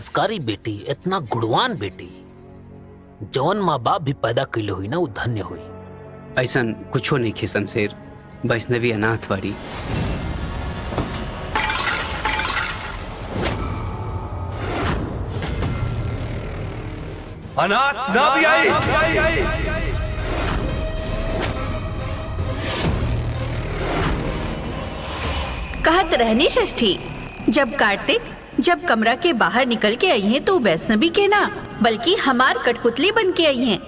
संस्कारी बेटी, इतना गुणवान बेटी जवन माँ बाप भी पैदा कैले हुई ना वो धन्य हुई। ऐसा कुछो नहीं खे शमशेर, वैष्णवी अनाथ वारी। अनाथ ना भी आई। कहत रहनी षष्ठी, जब कार्तिक जब कमरा के बाहर निकल के आई हैं तो वैष्णवी के ना बल्कि हमार कठपुतली बन के आई हैं।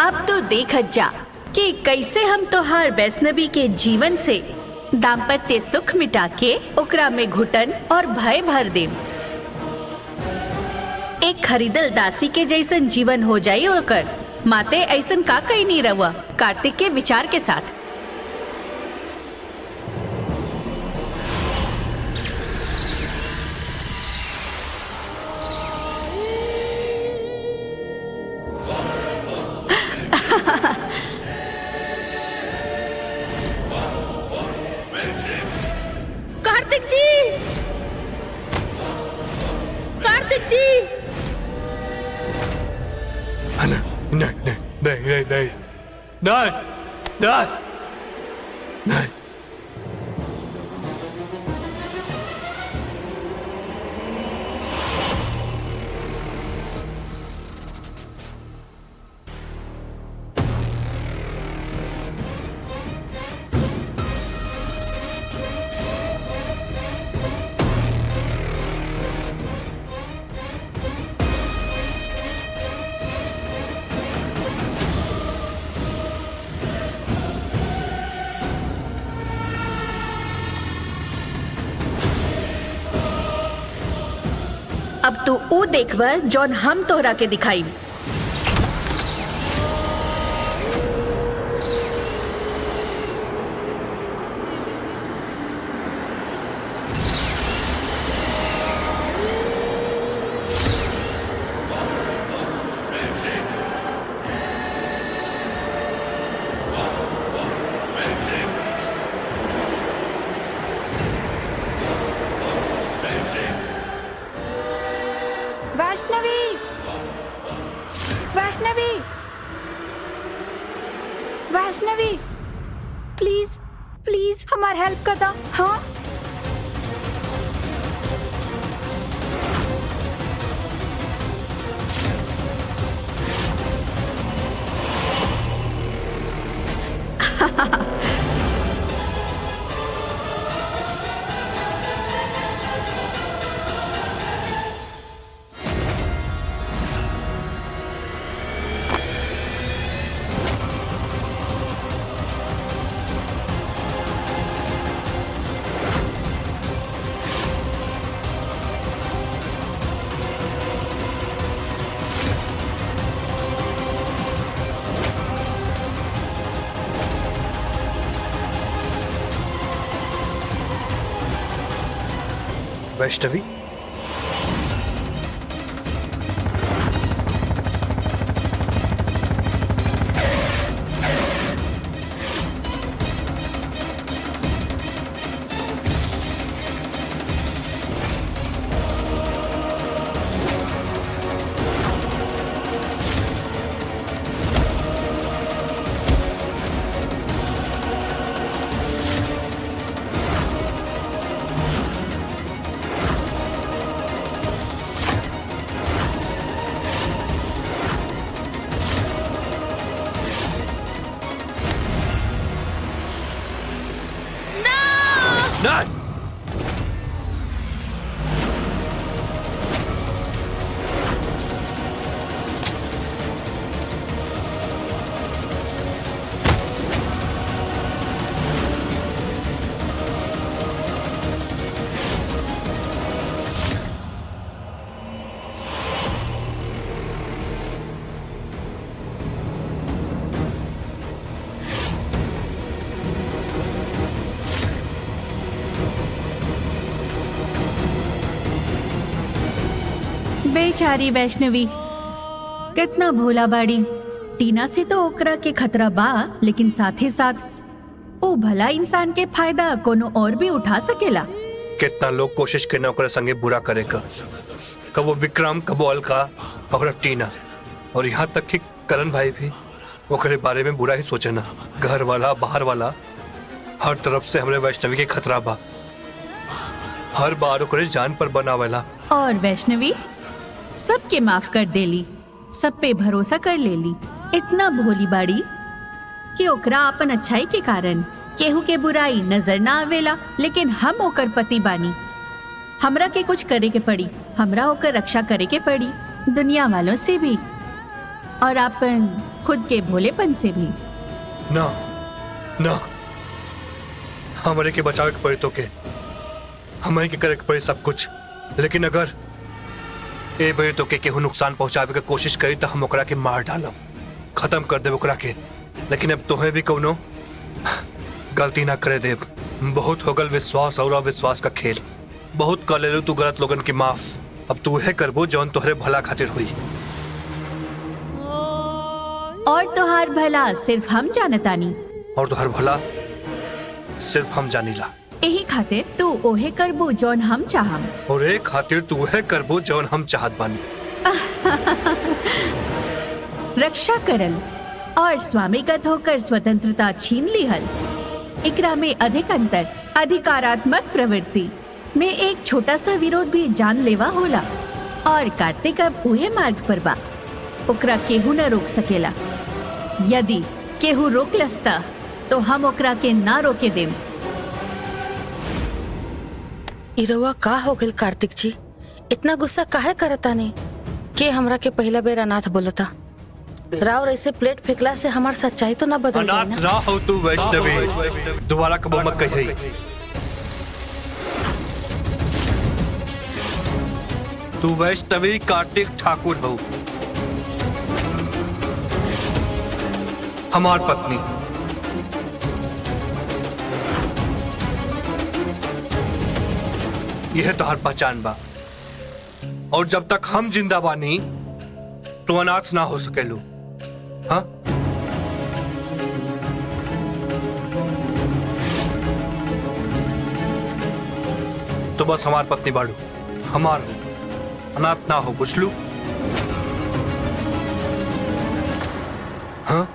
अब तो देखत जा कि कैसे हम तोहार वैष्णवी के जीवन से दाम्पत्य सुख मिटा के ओकरा में घुटन और भय भर देम। एक खरीदल दासी के जैसन जीवन हो जाई ओकर। माते ऐसन का कहीं नहीं रहुआ कार्तिक के विचार के साथ। कार्तिक जी, कार्तिक जी। नहीं नहीं नहीं नहीं नहीं नहीं नहीं नहीं। अब तू ऊ देखब जौन हम तोहरा के दिखाई। वैष्णवी, वैष्णवी, वैष्णवी, प्लीज प्लीज हमार हेल्प कर दो। हाँ वैष्णवी, नहीं। बेचारी वैष्णवी कितना भोला बाड़ी। टीना से तो ओकरा के खतरा बा, लेकिन साथ ही साथ वो भला इंसान के फायदा कोनो और भी उठा सकेला। कितना लोग कोशिश करना ओकरे संगे बुरा करे का, कबो विक्रम, कबो अलका और अब टीना, और यहाँ तक कि करण भाई भी ओकरे बारे में बुरा ही सोचे ना। घर वाला बाहर वाला हर तरफ से हमरे वैष्णवी के खतरा बा, हर बार ओकरे जान पर बनावेला। और वैष्णवी सबके माफ कर देली, सब पे भरोसा कर लेली। इतना भोली बाड़ी कि ओकरा अपन अच्छाई के कारण केहू के बुराई नजर ना आवेला। लेकिन हम ओकर पति बानी, हमरा के कुछ करे के पड़ी, हमरा ओकर रक्षा करे के पड़ी, दुनिया वालों से भी और अपन खुद के भोलेपन से भी। ना ना, हमारे के बचाव के पड़ी तो के हमें के करे के पड़ी सब कुछ। लेकिन अगर ए बे तो के केहू नुकसान पहुंचावे के कोशिश करी तो हम ओकरा के मार डालब, खत्म कर देब ओकरा के। लेकिन अब तोहे भी कौनो गलती ना करे देब। बहुत हो गल विश्वास और अविश्वास का खेल, बहुत कर ले तू गलत लोगन की माफ। अब तू है करबो जौन तोहरे भला खातिर हुई। और तोहार भला सिर्फ हम जानतानी, और तोहर भला सिर्फ हम जानीला। यही खातिर तू ओहे करबू जौन हम चाहम। और एक खातिर तू है करबो जौन हम चाहत बानी। रक्षा करल और स्वामीगत होकर स्वतंत्रता छीन लिहल, एकरा में अधिक अंतर अधिकारात्मक प्रवृत्ति में एक छोटा सा विरोध भी जानलेवा होला। और कार्तिक अब उहे मार्ग पर बा, ओकरा केहू न रोक सकेला। यदि केहू रोक लसता तो हम ओकरा के ना रोके देम। इरवा का हो गल कार्तिक जी, इतना गुस्सा काहे करता ने? के हमरा के पहला बेर अनाथ बोलता। राव ऐसे प्लेट फेंकला से हमार सच्चाई तो ना बदल जाए अनाथ ना। ना हो तू वैष्णवी, दोबारा कबो मत कही। तू वैष्णवी कार्तिक ठाकुर हो, हमार पत्नी। यह तोहर पहचान बा, और जब तक हम जिंदा बानी तो अनाथ ना हो सकेलू। हाँ, तो बस हमार पत्नी बाड़ू, हमार अनाथ ना हो, बुझलू? हाँ?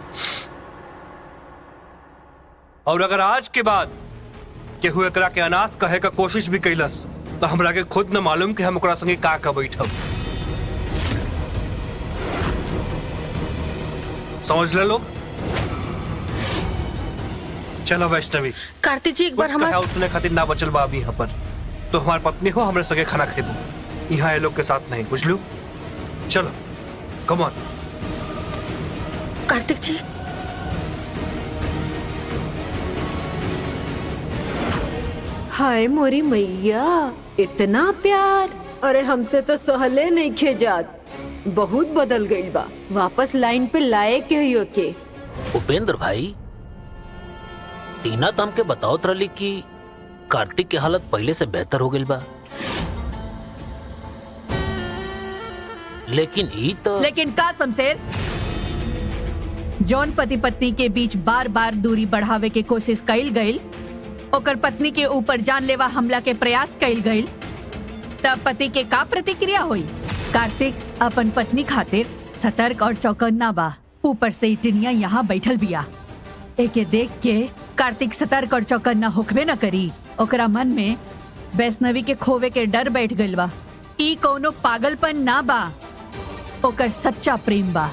और अगर आज के बाद केहू एकरा के अनाथ कहे का कोशिश भी कैलस तो हमरा के खुद न मालूम कि हम ओकरा संगे का का बैठब। समझ ले लोग? चलो वैष्णवी, कार्तिक जी एक बार हमार सुने खातिर ना बचल बा अभी यहाँ पर। तो हमार पत्नी हो, हमरे संगे खाना खेबू, यहाँ ये लोग के साथ नहीं, बुझलू? चलो कम ऑन। कार्तिक जी हाय मोरी मैया, इतना प्यार! अरे हमसे तो सहले नहीं खेजात, बहुत बदल गई बा। वापस लाइन पे लाए के हियो के। उपेंद्र भाई, टीना तो हमके बताओत रही कि कार्तिक की हालत पहले से बेहतर हो गई बा, लेकिन ई तो लेकिन का शमशेर, जौन पति पत्नी के बीच बार बार दूरी बढ़ावे के कोशिश कइल गइल, ओकर पत्नी के ऊपर जानलेवा हमला के प्रयास कइल गइल, तब पति के का प्रतिक्रिया हुई? कार्तिक अपन पत्नी खातिर सतर्क और चौकन्ना बा, ऊपर से ही टिनिया यहाँ बैठल बिया। एके देख के कार्तिक सतर्क और चौकन्ना होखबे न करी, ओकरा मन में वैष्णवी के खोवे के डर बैठ गइल बा। ई कोनो पागलपन ना बा, ओकर सच्चा प्रेम बा।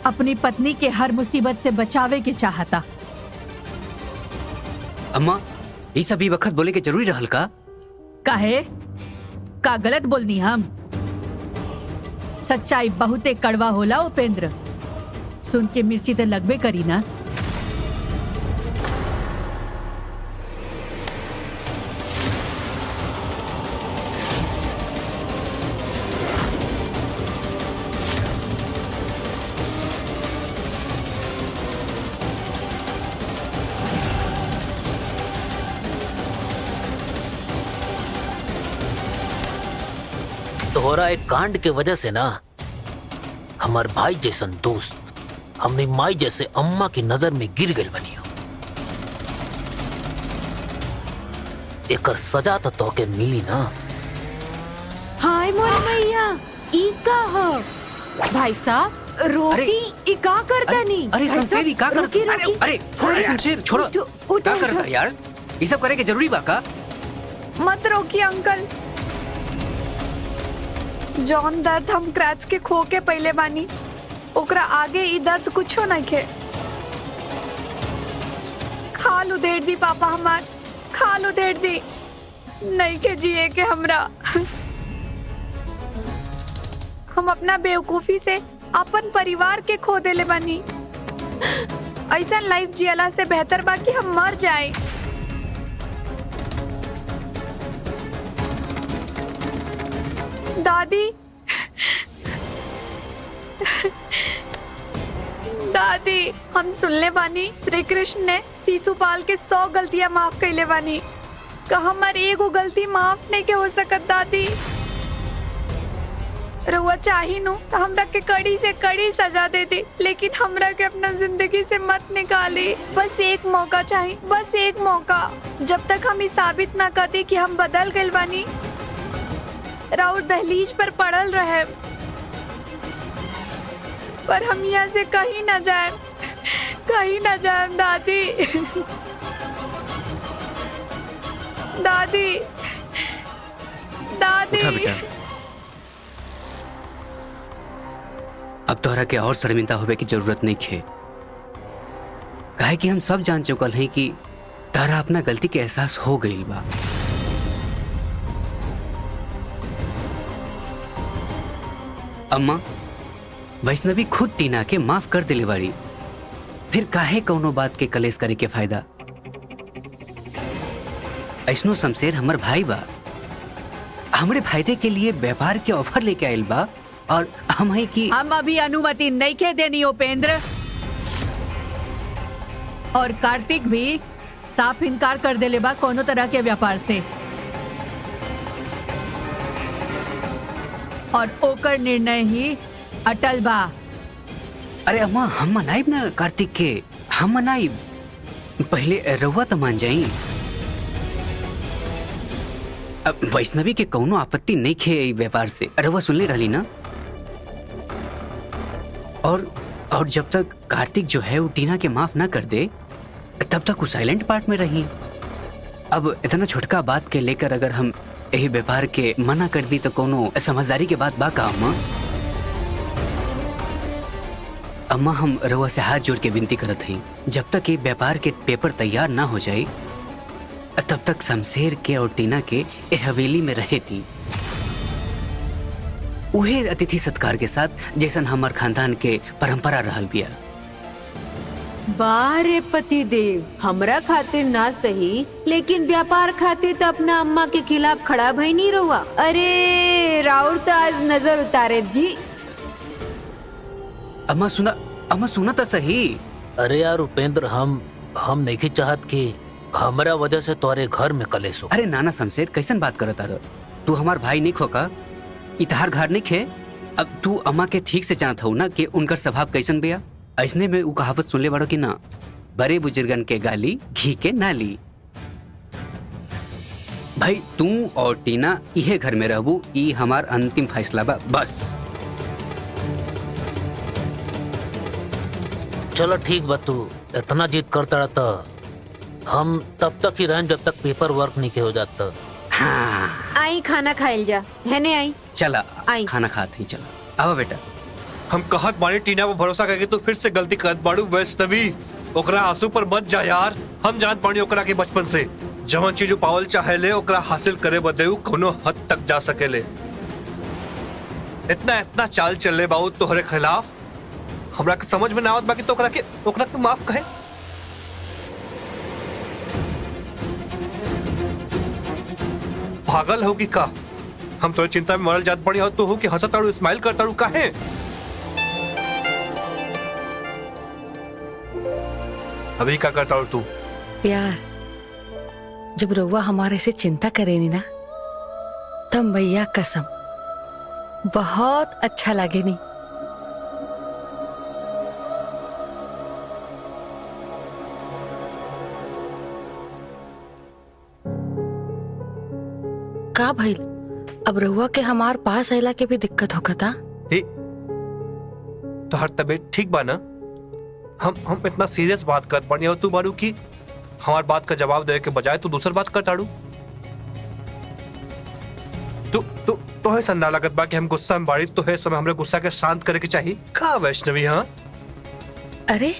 अपनी पत्नी के हर मुसीबत से बचावे के चाहता। अम्मा, ये सब ई वक्त बोले के जरूरी रहल का? काहे? का गलत बोलनी हम? सच्चाई बहुते कड़वा होला उपेंद्र, सुन के मिर्ची ते लगबे करी ना। तोहरा एक कांड के वजह से ना हमार भाई जैसन दोस्त हमने माई जैसे अम्मा की नजर में गिर गए बनियो। एकर सजा तो तोके मिली ना। हाय मोरी मैया, ई का हो? भाई साहब रोकी, ई का करता नहीं? अरे शमशेर ई का करता? रोकी, रोकी। अरे छोड़ो शमशेर, छोड़ो। उठो, उठो, का उठो। करता यार? ये सब करे के जरूरी बा का? मत रोकिए अंकल। जौन दर्द हम क्रैच के खो के पहले बानी, ओकरा आगे ई दर्द कुछो नहीं खे। खाल उधेड़ दी पापा हमार, खाल उधेड़ दी। नहीं के जिए के हमरा। हम अपना बेवकूफी से अपन परिवार के खो देले बानी। ऐसा लाइफ जियला से बेहतर बा कि हम मर जाए। दादी, दादी, हम सुनले बानी श्री कृष्ण ने शिशुपाल के 100 गलतियां माफ कैले बानी। का हमार एगो गलती माफ नहीं के हो सकत दादी? रउआ चाही नु तो हमरा के कड़ी से कड़ी सजा दे दी, लेकिन हमरा के अपना जिंदगी से मत निकाली। बस एक मौका चाहिए, बस एक मौका। जब तक हम ई साबित ना कर दी कि हम बदल गइल बानी, राउर दहलीज पर पड़ल रहे। पर हम यहाँ से कहीं ना जाए, कहीं ना जाए दादी। दादी, दादी। उठा बेटा, अब तोहरा के और शर्मिंदा होवे की जरूरत नहीं है। काहे कि हम सब जान चुकल हैं कि तारा अपना गलती के एहसास हो गईल बा। अम्मा, वैष्णवी खुद टीना के माफ कर दिले बाड़ी, फिर काहे कौनो बात के कलेश करे के फायदा? ऐसनो शमशेर हमर भाई बा, हमरे फायदे के लिए व्यापार के ऑफर लेके आयल बा, और हम है कि हम अभी अनुमति नहीं के देनी उपेंद्र। और कार्तिक भी साफ इनकार कर देले बा कोनो तरह के व्यापार से। और ओकर निर्णय ही अटल बा। अरे अम्मा, हम मनाइब ना कार्तिक के, हम मनाइब। पहले रउआ तो मान जाई। अब वैष्णवी के कौनो आपत्ति नहीं खे ई व्यापार से, रउआ सुनले रहली ना। और जब तक कार्तिक जो है वो टीना के माफ ना कर दे, तब तक वो साइलेंट पार्ट में रही। अब इतना छोटका बात के लेकर अगर हम यही व्यापार के मना कर दी तो कोनो समझदारी के बात बा का अम्मा? अम्मा, हम रउआ से हाथ जोड़ के विनती करत हई, जब तक ये व्यापार के पेपर तैयार ना हो जाए तब तक शमशेर के और टीना के ए हवेली में रहे थी, उहे अतिथि सत्कार के साथ जैसन हमार खानदान के परंपरा रहल बिया। बारे पति देव, हमरा खातिर ना सही, लेकिन व्यापार खातिर तो अपना अम्मा के खिलाफ खड़ा भई नहीं रहुआ। अरे राउर तो आज नजर उतारे जी। अम्मा सुना तो सही। अरे यार उपेंद्र, हम नहीं चाहत कि हमरा वजह से तोरे घर में कलेश हो। अरे नाना शमशेर, कैसन बात करत तार? तू हमार भाई नहीं खोका, इतहार घर नहीं खे। अब तू अम्मा के ठीक से जानत हूँ ना कि उनकर स्वभाव कैसन बिया। ऐसने में वो कहावत सुनले बाड़ो कि ना, बड़े बुजुर्गन के गाली घी के नाली। भाई तू और टीना इहे घर में रहबू, ई हमार अंतिम फैसला बा, बस। चलो ठीक बा, तू इतना जिद करता रहता, हम तब तक ही रहें जब तक पेपर वर्क नहीं के हो जाता। हाँ आई खाना खाइल जा, है ने आई? चला आई। खाना खाते ही चला। आओ बेटा। हम कहत बाड़ी टीना वो भरोसा करके तो फिर से गलती करत बाड़ू। वैष्णवी, ओकरा आंसू पर मत जा यार। हम जानत बाड़ी ओकरा के बचपन से जवन चीज पावल चाहे ले ओकरा हासिल करे बदे उ कोनो हद तक जा सकेले। इतना चाल चले बाऊ तोहरे खिलाफ, हमरा के समझ में ना आवत बाकी तो ओकरा के माफ कहे। पागल हो कि का? हम तोरे चिंता में मरल जात पड़ी हो तो हो कि हंसताड़ू स्माइल करताड़ू काहे? अभी क्या करताड़ू तू? प्यार, जब रउआ हमारे से चिंता करेनी ना, तब भैया कसम बहुत अच्छा लागे नी। का भइल? अब रहुआ के हमार पास अला के भी दिक्कत होखता। ए, तो हर तबीयत ठीक बा ना? हम इतना सीरियस बात कर पड़ी और तू बारू की हमार बात का जवाब दे के बजाय तू दूसर बात कर ताड़ू। तो है सन्ना लागत बा कि हम गुस्सा में बाड़ी, तो है समय हमरे गुस्सा के शांत करे के चाहिए का वैष्णवी? हाँ अरे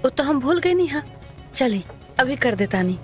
वो तो हम भूल गए नहीं। हाँ चली अभी कर देता नहीं।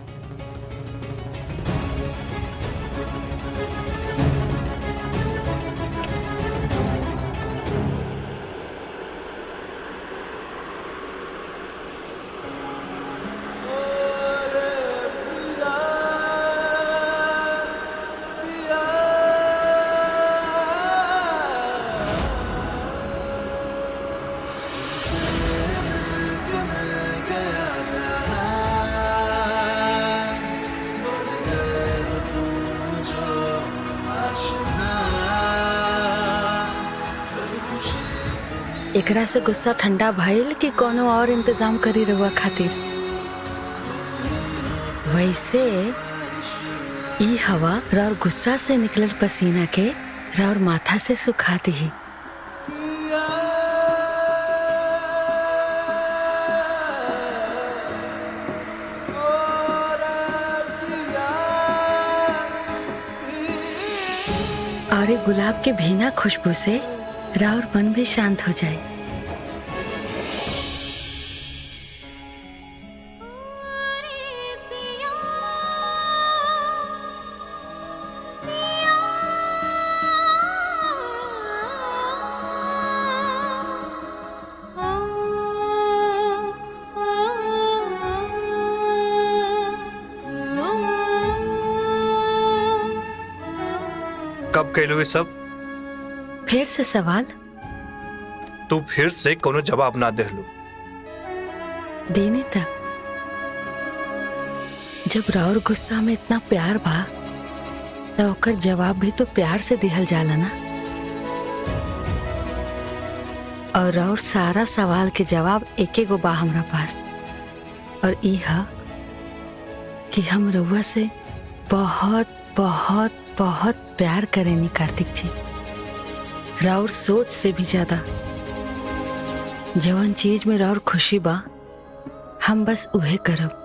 एकरा से गुस्सा ठंडा भइल कि कोनो और इंतजाम करी रहुआ खातिर। वैसे ई हवा राउर गुस्सा से निकलल पसीना के राउर माथा से सुखा दी। और ये गुलाब के भीना खुशबू से राउर मन भी शांत हो जाए। कब कहलू ये सब? फिर से सवाल? तू फिर से कोनो जवाब ना देहलू। देने तब जब राउर गुस्सा में इतना प्यार बा तो ओकर जवाब भी तो प्यार से दिहल जाला ना। और राउर सारा सवाल के जवाब एके गो बा हमरा पास, और ई हा कि हम रउआ से बहुत बहुत बहुत प्यार करेनी कार्तिक जी। राउर सोच से भी ज्यादा। जवन चीज में राउर खुशी बा हम बस उहे करब।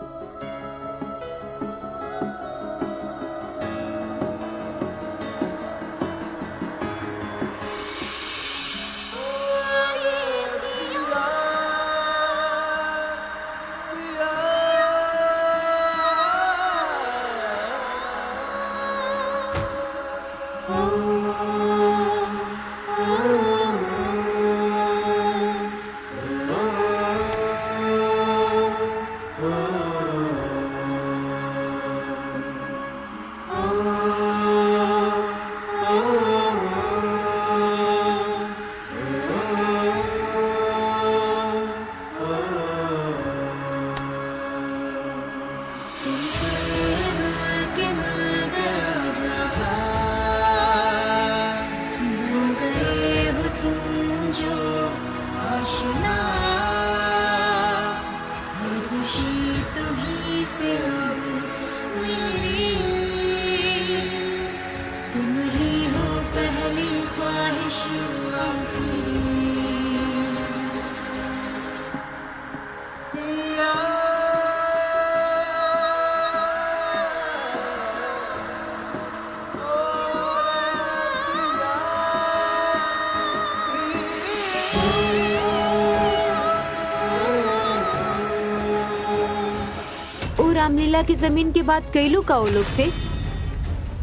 रामलीला की जमीन की बात कैलू का वो लोग से?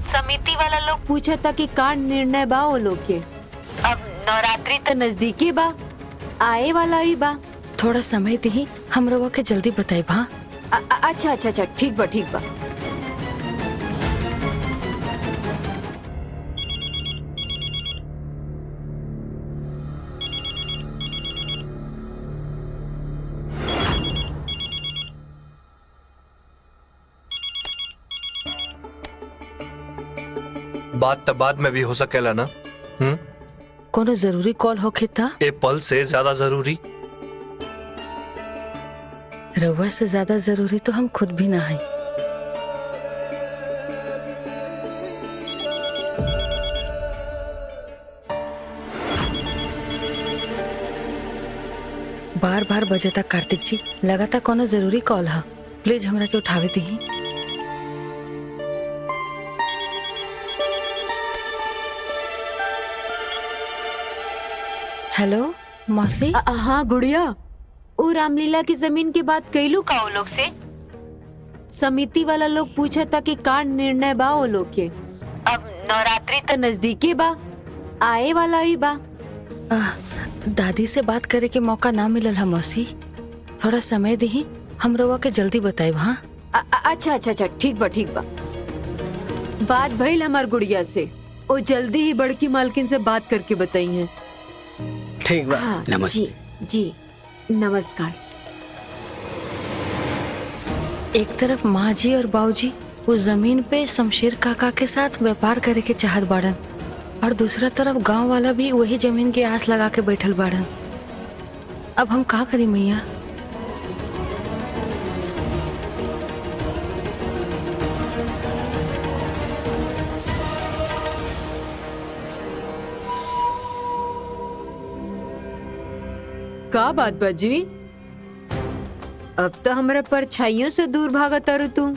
समिति वाला लोग पूछा था कि का निर्णय बा वो लोग के? अब नवरात्रि तो नजदीकी बा, आए वाला ही बा। थोड़ा समय दी, हम रउआ के जल्दी बताई भा। अच्छा अच्छा अच्छा, ठीक बा ठीक बा। बात तब बाद में भी हो सकेला ना? कोनो जरूरी कॉल होखे ता? ए पल से ज्यादा जरूरी? रउआ से ज्यादा जरूरी तो हम खुद भी ना है। बार बार बजता कार्तिक जी, लगातार कोनो जरूरी कॉल है। प्लीज हमरा के उठावे दी। हेलो मौसी। हाँ गुड़िया, वो रामलीला की जमीन की बात कैलू का वो लोग से? समिति वाला लोग पूछा था कि का निर्णय बा वो लोग के। अब नवरात्रि तो नजदीके बा, आए वाला ही बा। दादी से बात करे के मौका ना मिलल है मौसी, थोड़ा समय दी, हम रवा के जल्दी बताएब। हाँ अच्छा अच्छा अच्छा, ठीक बा ठीक बा। बात भइल हमार गुड़िया से, वो जल्दी ही बड़की मालकिन से बात करके बताई है। ठीक बा। हाँ, नमस्ते। जी जी नमस्कार। एक तरफ माँ जी और बाबूजी उस जमीन पे शमशेर काका के साथ व्यापार करे के चाहत बाड़न, और दूसरा तरफ गांव वाला भी वही जमीन की आस लगा के बैठल बाड़न। अब हम का करी मैया? का बात बाजी, अब तो हमारे परछाइयों से दूर भागा तारू तुम।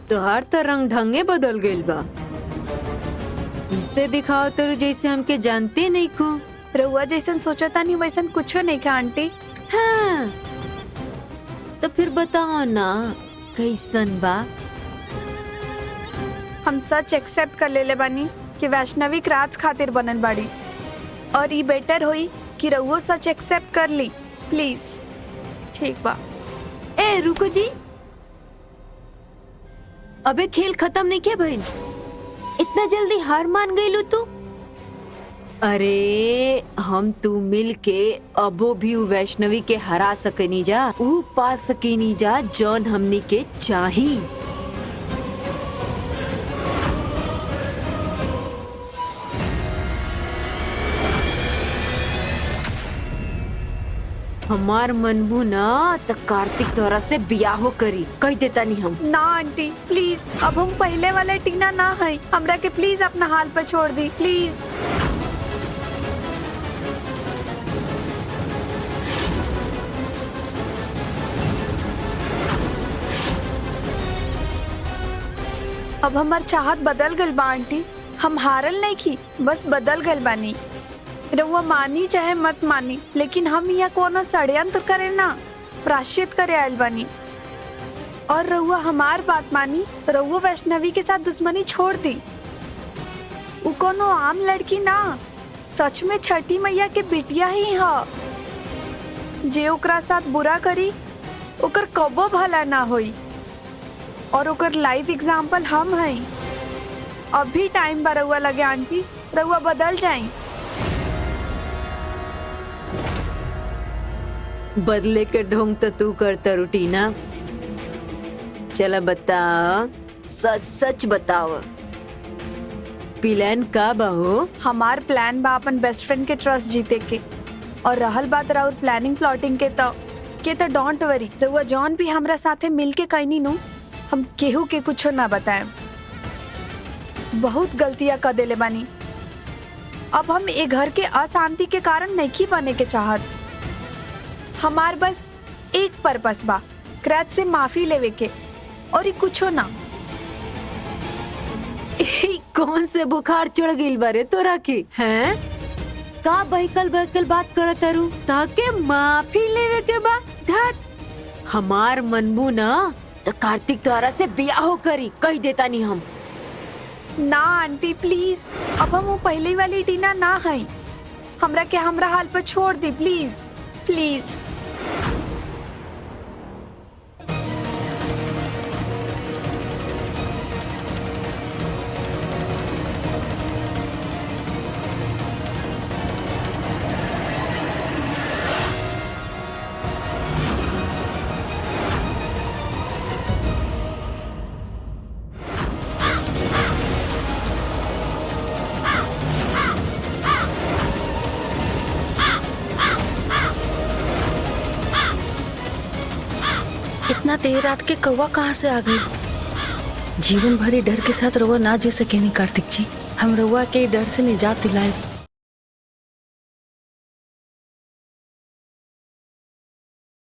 तोहार तो रंग ढंगे बदल गइल बा। इससे दिखाओ तो जैसे हमके जानते नहीं को। रउआ जैसन सोचता नहीं वैसन कुछो नहीं का आंटी। हाँ, तो फिर बताओ ना कैसन बा? हम सच एक्सेप्ट कर लेले बानी कि वैष्णवी क्राच खातिर बनल बाड़ी, और ये बेटर होई कि रउआ सच एक्सेप्ट कर ली प्लीज। ठीक बा। ए रुको जी, अबे खेल खत्म नहीं किया भाई, इतना जल्दी हार मान गई लो तू? अरे हम तू मिल के अबो भी उ वैष्णवी के हरा सकेनी जा, उ पा सकेनी जा जौन हमनी के चाही। हमार मनबू ना तो कार्तिक तोरा से बियाहो करी, कह देता नहीं हम। ना आंटी प्लीज, अब हम पहले वाले टीना ना है, हमरा के प्लीज अपना हाल पर छोड़ दी प्लीज। अब हमार चाहत बदल गल बा आंटी, हम हारल नहीं की, बस बदल गल बानी। रउआ मानी चाहे मत मानी, लेकिन हम यहाँ कोनो षड्यंत्र करे ना, प्राश्चित करे आयल बानी। और रउआ हमार बात मानी, रउआ वैष्णवी के साथ दुश्मनी छोड़ दी। वो कोनो आम लड़की ना, सच में छठी मैया के बिटिया ही है। जे ओकरा साथ बुरा करी ओकर कबो भला ना होई, और ओकर लाइव एग्जाम्पल हम हैं। अभी टाइम बा रउआ लगे आंटी, रउआ बदल जाए। बदले के ढोंग तो तू करता रूटीना। चला बता, सच सच बताओ, प्लान का बा हो? हमार प्लान बा अपन बेस्ट फ्रेंड के ट्रस्ट जीते के, और रहल बात राउर प्लानिंग प्लॉटिंग के तो डोंट वरी, रउआ जॉन भी हमरा साथे मिल के कहनी नु, हम केहू के कुछो ना बताएं। बहुत गलतियां कर देले बानी। अब हम ए घर के अशांति के कारण नहीं बने के चाहत। हमार बस एक पर्पस बा, क्रैच से माफी लेवे के, और ये कुछो ना। कौन से बुखार चढ़ गई बारे तोरा के? हैं का बहकल बहकल बात करत रू? ताके माफी लेवे के बा? धत हमार मनबू ना तो कार्तिक तोरा से बियाहो करी, कह देता नहीं हम। ना आंटी प्लीज, अब हम वो पहले वाली टीना ना है, हमरा के हमरा हाल पर छोड़ दी प्लीज प्लीज। इतना देर रात के कौवा कहाँ से आ गई? जीवन भरी डर के साथ रउआ ना जी सके नहीं कार्तिक जी। हम रउआ के डर से निजात दिलाए